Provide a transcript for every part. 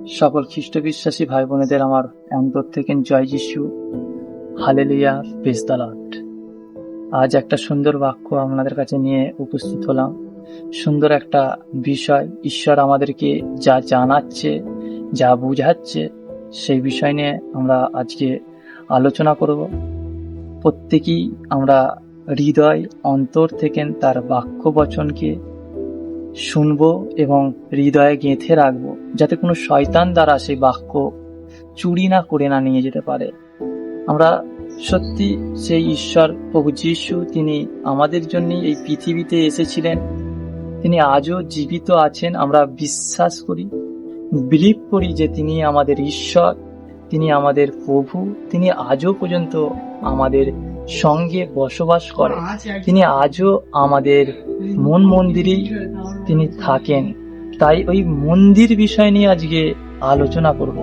সকল খ্রিস্ট বিশ্বাসী ভাই বোনেদের আমার অন্তর থেকে জয় যিশু, হালেলুয়া, প্রেজ দ্য লর্ড। আজ একটা সুন্দর বাক্য আপনাদের কাছে নিয়ে উপস্থিত হলাম। সুন্দর একটা বিষয়, ঈশ্বর আমাদেরকে যা জানাচ্ছে, যা বুঝাচ্ছে, সেই বিষয় নিয়ে আমরা আজকে আলোচনা করব। প্রত্যেকেই আমরা হৃদয় অন্তর থেকে তার বাক্য বচনকে শুনবো এবং হৃদয়ে গেঁথে রাখবো, যাতে কোনো শয়তান দ্বারা সেই বাক্য চুরি না করে না নিয়ে যেতে পারে। আমরা সত্যি সেই ঈশ্বর প্রভু যীশু, তিনি আমাদের জন্য এই পৃথিবীতে এসেছিলেন, তিনি আজও জীবিত আছেন। আমরা বিশ্বাস করি, বিলিভ করি যে তিনি আমাদের ঈশ্বর, তিনি আমাদের প্রভু, তিনি আজও পর্যন্ত আমাদের সঙ্গে বসবাস করেন, তিনি আজও আমাদের মন মন্দিরেই তিনি থাকেন। তাই ওই মন্দির বিষয় নিয়ে আজকে আলোচনা করব।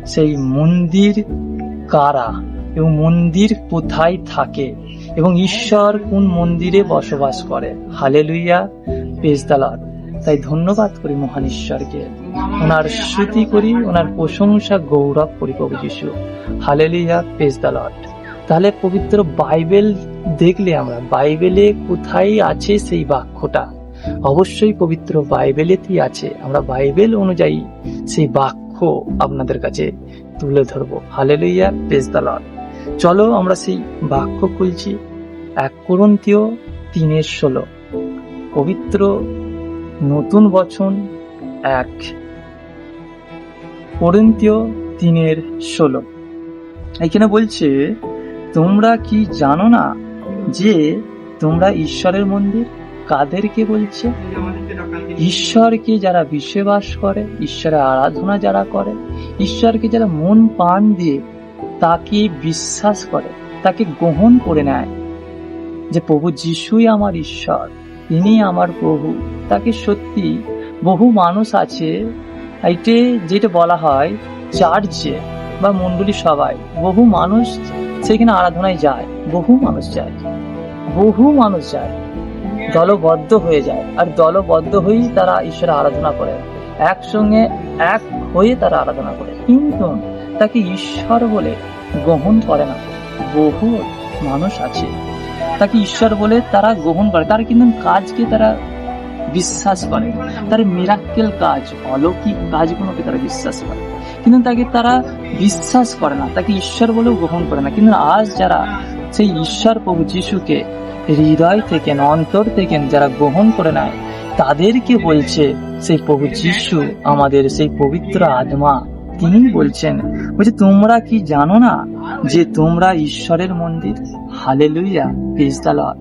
সেই মন্দির কারা এবং মন্দির কোথায় থাকে এবং ঈশ্বর কোন মন্দিরে বসবাস করে। Hallelujah, praise the Lord. তাই ধন্যবাদ করি মহান ঈশ্বরকে, ওনার স্তুতি করি, ওনার প্রশংসা গৌরব করি প্রভু যিশু। Hallelujah, praise the Lord. তাহলে পবিত্র বাইবেল দেখলে আমরা বাইবেলে কোথায় আছে সেই বাক্যটা, অবশ্যই পবিত্র বাইবেলেতেই আছে। আমরা বাইবেল অনুযায়ী সেই বাক্য আপনাদের কাছে তুলে ধরবো। Hallelujah, praise the Lord. চলো আমরা সেই বাক্য খুলছি। 1 কোরিন্থীয় 3:16, পবিত্র নতুন বচন। 1 কোরিন্থীয় 3:16 এখানে বলছে, তোমরা কি জানো না যে তোমরা ঈশ্বরের মন্দির? কাদেরকে বলছে? ঈশ্বরকে যারা বিশ্বাস করে, ঈশ্বরের আরাধনা যারা করে, ঈশ্বরকে যারা মন প্রাণ দিয়ে তাকে বিশ্বাস করে, তাকে গ্রহণ করে নেয় যে প্রভু যিশুই আমার ঈশ্বর, তিনি আমার প্রভু। তাকে সত্যি বহু মানুষ আছে, এইটে যেটা বলা হয় চার্চে বা মণ্ডলী সবাই, বহু মানুষ সেখানে আরাধনায় যায়, বহু মানুষ যায়, দলবদ্ধ হয়ে যায়, আর দলবদ্ধ হয়েই তারা ঈশ্বরের আরাধনা করে, একসঙ্গে এক হয়ে তারা আরাধনা করে, কিন্তু তাকে ঈশ্বর বলে গ্রহণ করে না। বহু মানুষ আছে তাকে ঈশ্বর বলে তারা গ্রহণ করে, তার কিন্তু কাজকে তারা বিশ্বাস করে, তার মিরাক্কেল কাজ, অলৌকিক কাজগুলোকে তারা বিশ্বাস করে, কিন্তু তাকে তারা বিশ্বাস করে না, তাকে ঈশ্বর বলেও গ্রহণ করে না। কিন্তু আজ যারা সেই ঈশ্বর প্রভু যিশুকে হৃদয় থেকে, অন্তর থেকে যারা গ্রহণ করে নেয়, তাদেরকে বলছে সেই প্রভু যিশু, আমাদের সেই পবিত্র আত্মা, তিনি বলছেন, বলছে তোমরা কি জানো না যে তোমরা ঈশ্বরের মন্দির? Hallelujah, praise the Lord.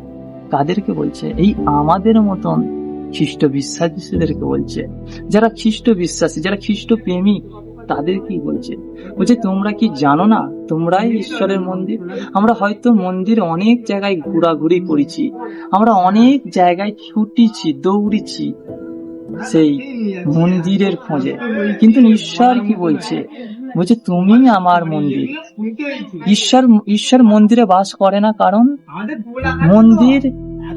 কাদেরকে বলছে? এই আমাদের মতন খ্রিস্ট বিশ্বাসীদেরকে বলছে, যারা খ্রিস্ট বিশ্বাসী, যারা খ্রিস্ট প্রেমিক, তাদেরকেই বলছে। বলছে তোমরা কি জানো না তোমরাই ঈশ্বরের মন্দির? আমরা হয়তো মন্দির অনেক জায়গায় ঘোরাঘুরি করেছি, আমরা অনেক জায়গায় ছুটিছি, দৌড়িছি সেই মন্দিরের খোঁজে, কিন্তু ঈশ্বর কি বলছে? বলছে তুমি আমার মন্দির। ঈশ্বর মন্দিরে বাস করে না, কারণ মন্দির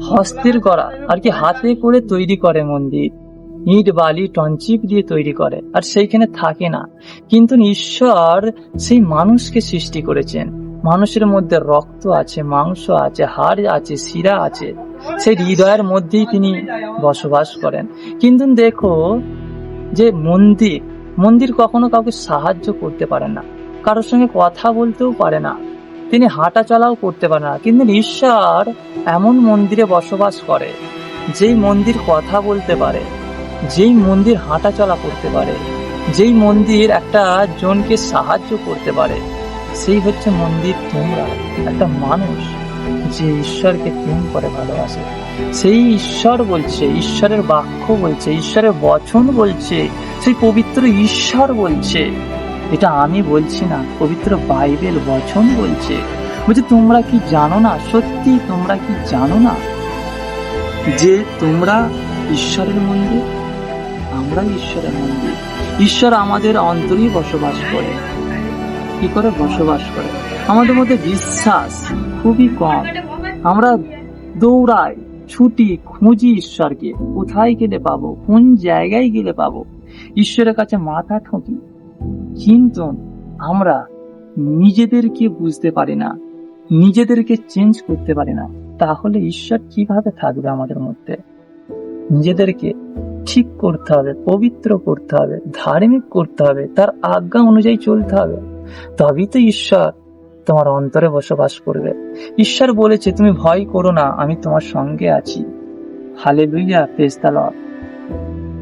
হস্তের করা, আর কি হাতে করে তৈরি করে মন্দির, ইট বালি টনচিপ দিয়ে তৈরি করে, আর সেইখানে থাকে না। কিন্তু ঈশ্বর সেই মানুষকে সৃষ্টি করেছেন, মানুষের মধ্যে রক্ত আছে, মাংস আছে, হাড় আছে, শিরা আছে, সেই হৃদয়ের মধ্যেই তিনি বসবাস করেন। কিন্তু দেখো যে মন্দির কখনো কাউকে সাহায্য করতে পারে না, কারোর সঙ্গে কথা বলতেও পারে না, তিনি হাঁটা চলাও করতে পারে না। কিন্তু ঈশ্বর এমন মন্দিরে বসবাস করে, যেই মন্দির কথা বলতে পারে, যেই মন্দির হাঁটা চলা করতে পারে, যেই মন্দির একটা জনকে সাহায্য করতে পারে, সেই হচ্ছে মন্দির। তোমরা একটা মানুষ যে ঈশ্বরকে প্রেম করে ভালোবাসে, সেই ঈশ্বর বলছে, ঈশ্বরের বাক্য বলছে, ঈশ্বরের বচন বলছে, সেই পবিত্র ঈশ্বর বলছে। এটা আমি বলছি না, পবিত্র বাইবেল বচন বলছে। বলছে তোমরা কি জানো না, সত্যি তোমরা কি জানো না যে তোমরা ঈশ্বরের মন্দির? আমরা ঈশ্বরের মন্দির। ঈশ্বর আমাদের অন্তরেই বসবাস করে। কি করে বসবাস করে? আমাদের মধ্যে বিশ্বাস খুবই কম, আমরা দৌড়াই, ছুটি, খুঁজি ঈশ্বরকে, কোথায় গেলে পাবো, কোন জায়গায় গেলে পাবো, ঈশ্বরের কাছে মাথা ঠুকি, কিন্তু আমরা নিজেদেরকে বুঝতে পারি না, নিজেদেরকে চেঞ্জ করতে পারি না, তাহলে ঈশ্বর কিভাবে থাকবে আমাদের মধ্যে? নিজেদেরকে ঠিক করতে হবে, পবিত্র করতে হবে, ধার্মিক করতে হবে, তার আজ্ঞা অনুযায়ী চলতে হবে, তবেই তো ঈশ্বর তোমার অন্তরে বসবাস করবে। ঈশ্বর বলেছে, তুমি ভয় করো না, আমি তোমার সঙ্গে আছি। Hallelujah, praise the Lord.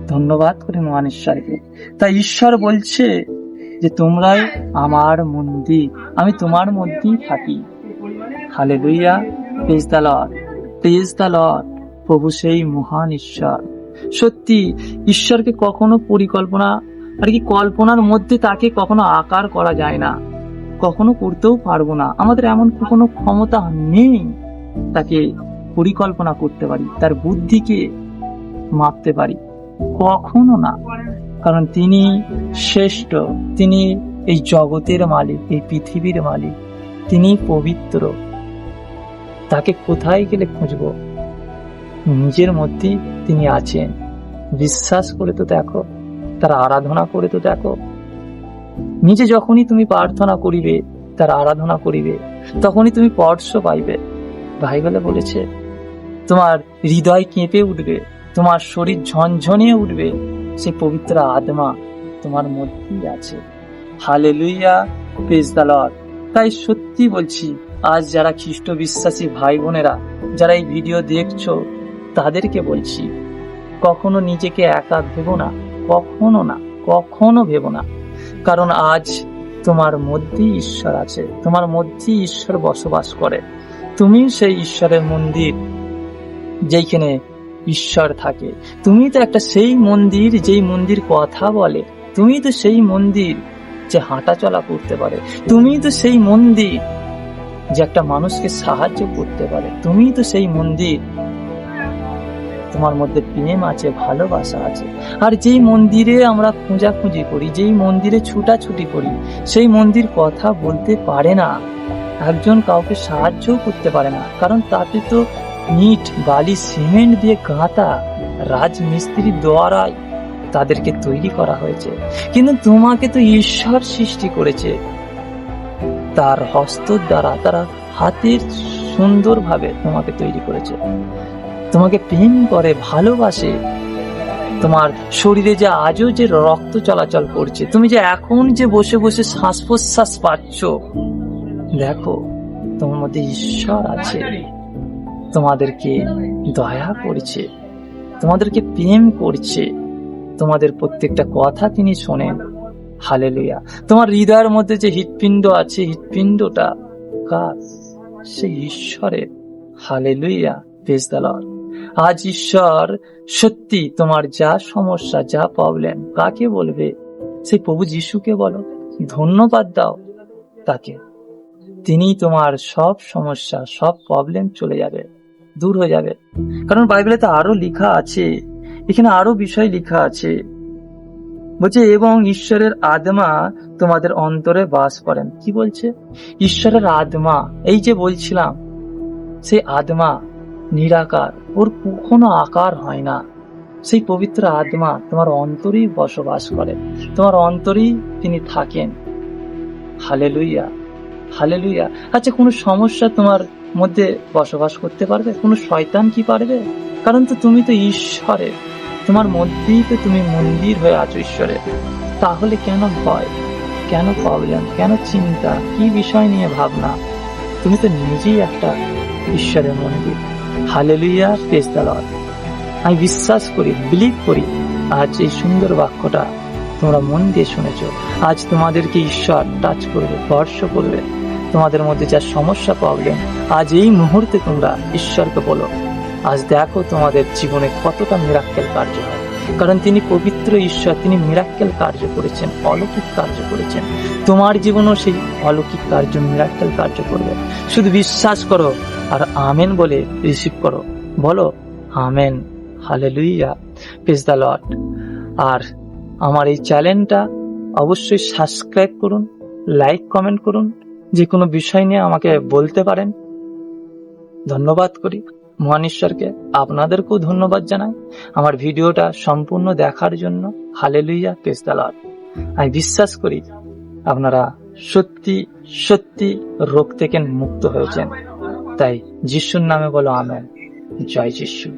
ধন্যবাদ করি মহান ঈশ্বরকে। তাই ঈশ্বর বলছে যে তোমরাই আমার মন্দির, আমি তোমার মধ্যেই থাকি। Hallelujah, praise the Lord, praise the Lord. প্রভু সেই মহান ঈশ্বর। সত্যি ঈশ্বরকে কখনো পরিকল্পনা কল্পনার মধ্যে তাকে কখনো আকার করা যায় না, কখনো করতেও পারবো না। আমাদের এমন কোনো ক্ষমতা নেই তাকে পরিকল্পনা করতে পারি, তার বুদ্ধিকে মাপতে পারি, কখনো না। কারণ তিনি শ্রেষ্ঠ, তিনি এই জগতের মালিক, এই পৃথিবীর মালিক, তিনি পবিত্র। তাকে কোথায় গেলে খুঁজবো? নিজের মধ্যেই তিনি আছেন। বিশ্বাস করে তো দেখো, তার আরাধনা করে তো দেখো। নিজে যখনই তুমি প্রার্থনা করিবে, তার আরাধনা করিবে, তখনই তুমি স্পর্শ পাইবে। বাইবেলে বলেছে তোমার হৃদয় কেঁপে উঠবে, তোমার শরীর ঝনঝনিয়ে উঠবে, সে পবিত্র আত্মা তোমার মধ্যেই আছে। Hallelujah, praise the Lord. তাই সত্যি বলছি, আজ যারা খ্রিস্ট বিশ্বাসী ভাই বোনেরা যারা এই ভিডিও দেখছো, তাদেরকে বলছি, কখনো নিজেকে একা ভেবো না, কখনো না, কখনো ভেবো না। কারণ আজ তোমার মধ্যেই ঈশ্বর আছে, তোমার মধ্যেই ঈশ্বর বসবাস করে। তুমি সেই ঈশ্বরের মন্দির, যেইখানে ঈশ্বর থাকে। তুমি তো একটা সেই মন্দির, যেই মন্দির কথা বলে। তুমি তো সেই মন্দির যে হাঁটা চলা করতে পারে। তুমি তো সেই মন্দির যে একটা মানুষকে সাহায্য করতে পারে। তুমি তো সেই মন্দির, তোমার মধ্যে প্রেম আছে, ভালোবাসা আছে। আর যেই মন্দিরে আমরা খোঁজাখুঁজি করি, যেই মন্দিরে ছুটাছুটি করি, সেই মন্দির কথা বলতে পারে না, একজন কাউকে সাহায্যও করতে পারে না। কারণ তাতে তো ইট, বালি, সিমেন্ট দিয়ে গাঁথা, রাজমিস্ত্রির দ্বারাই তাদেরকে তৈরি করা হয়েছে। কিন্তু তোমাকে তো ঈশ্বর সৃষ্টি করেছে, তার হস্ত দ্বারা, তার হাতের সুন্দরভাবে তোমাকে তৈরি করেছে। তোমাকে প্রেম করে, ভালোবাসে। তোমার শরীরে যে আজও যে রক্ত চলাচল করছে, তুমি যে এখন যে বসে বসে শ্বাস প্রশ্বাস পাচ্ছ, দেখো তোমার মধ্যে ঈশ্বর আছে, তোমাদেরকে দয়া করছে, তোমাদেরকে প্রেম করছে, তোমাদের প্রত্যেকটা কথা তিনি শোনেন। হালেলুয়া। তোমার হৃদয়ের মধ্যে যে হৃৎপিণ্ড আছে, হৃৎপিণ্ডটা কার? সেই ঈশ্বরের। Hallelujah, praise the lord. আজ ঈশ্বর সত্যি তোমার যা সমস্যা, যা প্রবলেম, কাকে বলবে? সেই প্রভু যিশুকে বলো, ধন্যবাদ দাও তাকে। তিনি তোমার সব সমস্যা, সব প্রবলেম চলে যাবে, দূর হয়ে যাবে। কারণ বাইবেলে তো আরো লেখা আছে, এখানে আরো বিষয় লেখা আছে। বলছে এবং ঈশ্বরের আত্মা তোমাদের অন্তরে বাস করেন। কি বলছে? ঈশ্বরের আত্মা, এই যে বলছিলাম, সেই আত্মা নিরাকার, ওর কখনো আকার হয় না। সেই পবিত্র আত্মা তোমার অন্তরেই বসবাস করে, তোমার অন্তরেই তিনি থাকেন। Hallelujah, hallelujah. আচ্ছা, কোনো সমস্যা তোমার মধ্যে বসবাস করতে পারবে? কোনো শয়তান কি পারবে? কারণ তো তুমি তো ঈশ্বরের, তোমার মধ্যেই তো তুমি মন্দির হয়ে আছো ঈশ্বরের। তাহলে কেন ভয়, কেন প্রবলেম, কেন চিন্তা, কি বিষয় নিয়ে ভাবনা? তুমি তো নিজেই একটা ঈশ্বরের মন্দির। Hallelujah, praise the lord. আমি বিশ্বাস করি, বিলিভ করি, আজ এই সুন্দর বাক্যটা তোমরা মন দিয়ে শুনেছো। আজ তোমাদেরকে ঈশ্বর টাচ করবে, স্পর্শ করবে। তোমাদের মধ্যে যা সমস্যা, প্রবলেম, আজ এই মুহূর্তে তোমরা ঈশ্বরকে বলো। আজ দেখো তোমাদের জীবনে কতটা মিরাক্কেল কার্য হয়। কারণ তিনি পবিত্র ঈশ্বর, তিনি মিরাক্কেল কার্য করেছেন, অলৌকিক কার্য করেছেন। তোমার জীবনেও সেই অলৌকিক কার্য, মিরাক্কেল কার্য করবে। শুধু বিশ্বাস করো আর আমেন বলে রিসিভ করো। বলো amen. Hallelujah, praise the lord. আর আমার এই চ্যানেলটা অবশ্যই সাবস্ক্রাইব করুন, লাইক, কমেন্ট করুন। যে কোনো বিষয় নিয়ে আমাকে বলতে পারেন। ধন্যবাদ করি মহান ঈশ্বরকে। আপনাদেরকেও ধন্যবাদ জানাই আমার ভিডিওটা সম্পূর্ণ দেখার জন্য। Hallelujah, praise the lord. আমি বিশ্বাস করি আপনারা সত্যি সত্যি রোগ থেকে মুক্ত হয়েছেন। তাই যিশুর নামে বলো আমেন। জয় যিশু।